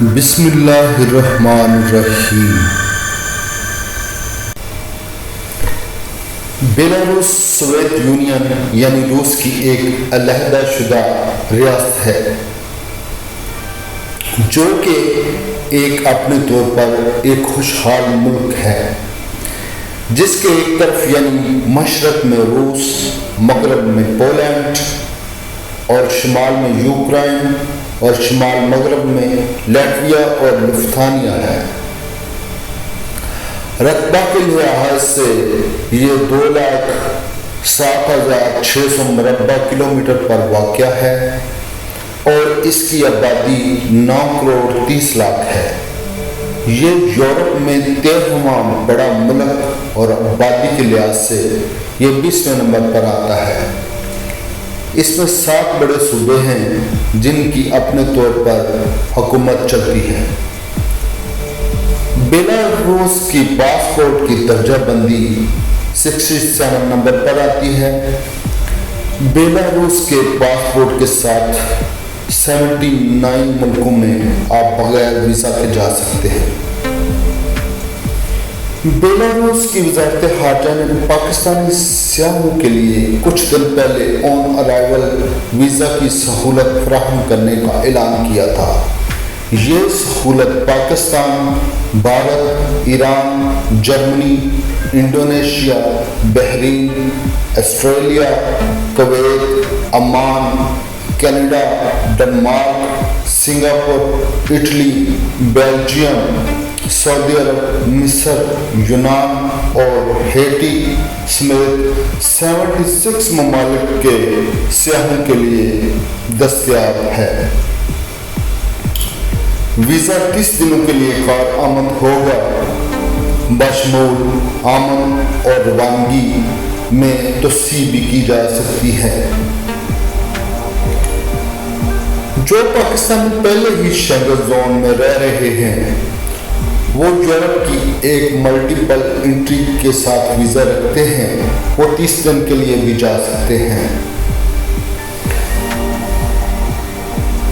بسم اللہ الرحمن الرحیم۔ بیلاروس سوویت یونین یعنی روس کی ایک علیحدہ شدہ ریاست ہے جو کہ ایک اپنے طور پر ایک خوشحال ملک ہے جس کے ایک طرف یعنی مشرق میں روس، مغرب میں پولینڈ اور شمال میں یوکرائن اور شمال مغرب میں لیٹویا اور لتھوانیا ہے۔ رقبہ کے لحاظ سے یہ 2,07,600 مربع کلومیٹر پر واقع ہے اور اس کی آبادی 9,30,00,000 ہے۔ یہ یورپ میں 13واں بڑا ملک اور آبادی کے لحاظ سے یہ 20ویں نمبر پر آتا ہے۔ اس میں 7 بڑے صوبے ہیں جن کی اپنے طور پر حکومت چلتی ہے۔ بیلاروس کی پاسپورٹ کی درجہ بندی 67 نمبر پر آتی ہے۔ بیلاروس کے پاسپورٹ کے ساتھ 79 ملکوں میں آپ بغیر ویزا کے جا سکتے ہیں۔ بیلاروس کی وزارت خارجہ نے پاکستانی سیاحوں کے لیے کچھ دن پہلے آن ارائیول ویزا کی سہولت فراہم کرنے کا اعلان کیا تھا۔ یہ سہولت پاکستان، بھارت، ایران، جرمنی، Indonesia, Bahrain, Australia, Kuwait, Oman, Canada, Denmark, Singapore, Italy, Belgium, سعودی عرب، مصر، یونان اور ہیٹی سمیت 76 ممالک کے سیاحوں کے لیے دستیاب ہے۔ ویزا 30 دنوں کے لیے کارآمد ہوگا، بشمول آمد اور روانگی میں توسیع بھی کی جا سکتی ہے۔ جو پاکستانی پہلے ہی شنگن زون میں رہ رہے ہیں وہ یورپ کی ایک ملٹیپل انٹری کے ساتھ ویزا رکھتے ہیں، وہ 30 دن کے لیے بھی جا سکتے ہیں۔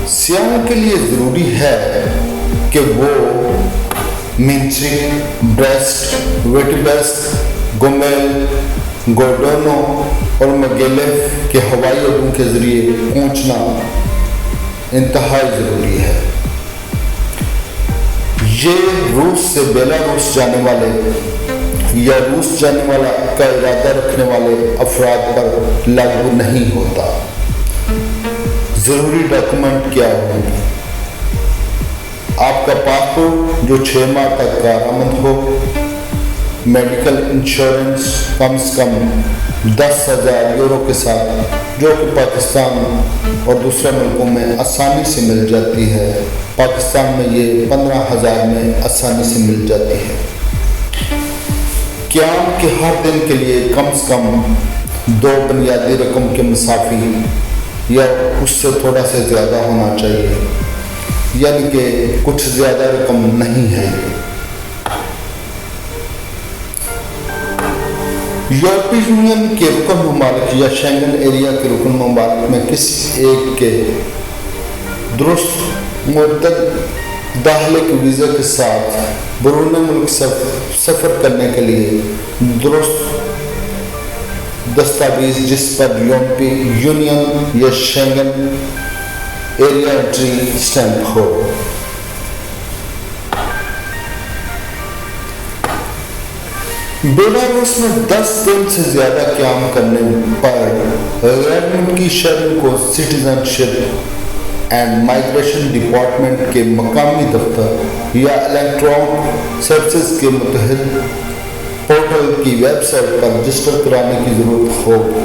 سیاحوں کے لیے ضروری ہے کہ وہ مینسک، بریسٹ، ویٹیبسک، گومیل، گورڈونو اور مگیلیف کے ہوائی اڈوں کے ذریعے پہنچنا انتہائی ضروری ہے۔ یہ روس سے بیلاروس جانے والے یا روس جانے والا کا ارادہ رکھنے والے افراد پر لاگو نہیں ہوتا۔ ضروری ڈاکومنٹ کیا ہوں؟ آپ کا پاسپورٹ جو 6 ماہ تک کارآمد ہو، میڈیکل انشورنس کم سے کم 10,000 یورو کے ساتھ جو کہ پاکستان اور دوسرے ملکوں میں آسانی سے مل جاتی ہے، پاکستان میں یہ 15,000 میں آسانی سے مل جاتی ہے۔ قیام کے ہر دن کے لیے کم سے کم 2 بنیادی رقم کے مسافی یا اس سے تھوڑا سے زیادہ ہونا چاہیے، یعنی کہ کچھ زیادہ رقم نہیں ہے۔ یورپی یونین کے رکن ممالک یا شینگن ایریا کے رکن ممالک میں کسی ایک کے درست مدت داخلے کے ویزا کے ساتھ بیرون ملک سفر کرنے کے لیے درست دستاویز جس پر یورپی یونین یا شینگن ایریا انٹری اسٹیمپ ہو۔ بیلاروس میں 10 دن سے زیادہ قیام کرنے پر غیر ملکی شہریوں کو citizen ship and migration department کے مقامی دفتر یا الیکٹرانک سروسز کے متحد پورٹل کی ویب سائٹ پر رجسٹر کرانے کی ضرورت ہوگی۔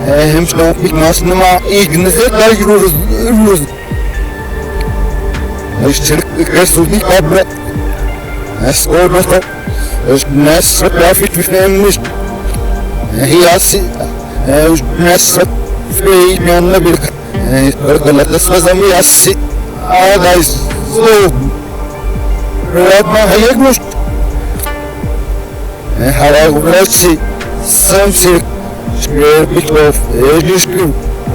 Hem schon mit Maßnahme ignoriert da Rus. Ich es nicht aber es oder es nas traffic mit nicht. Hier ist nas frei mir nabil. Oder das was am yassi. Da ist so. Rad ma hayek nicht. Hala ubrasi Samsung, Schwerbeklauf, Edisku,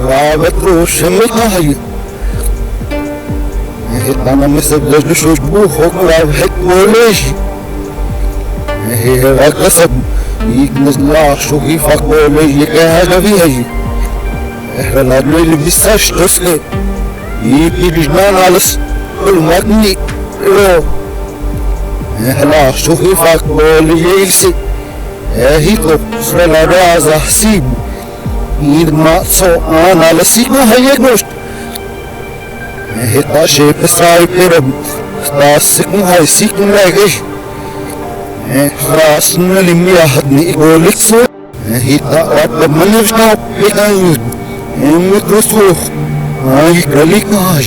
Rabatros, Mikahi. أنا مثل دجاج بوخ وقرا هيك وليش هي قصب يتنزل شو كيفك وليش هذا فيها احنا العدل اللي بيستاش قصة يبي بجنان على المغني احنا شو كيفك وليش هيكو سلا رازا حسيب يدمع صو انا على سيما هيك مش Hita shape sai peram sta sikung hai sikung lagis ras nalimi ahadni golitsu hita at manivna pikan mikrosof ai galik hai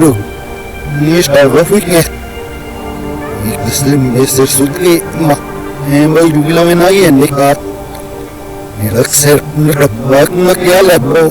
Look, here's our Africa. Muslim Mr. Sudli, ma, may you be loving again, Nick. Relaxer, Rabak, Makiala, bro.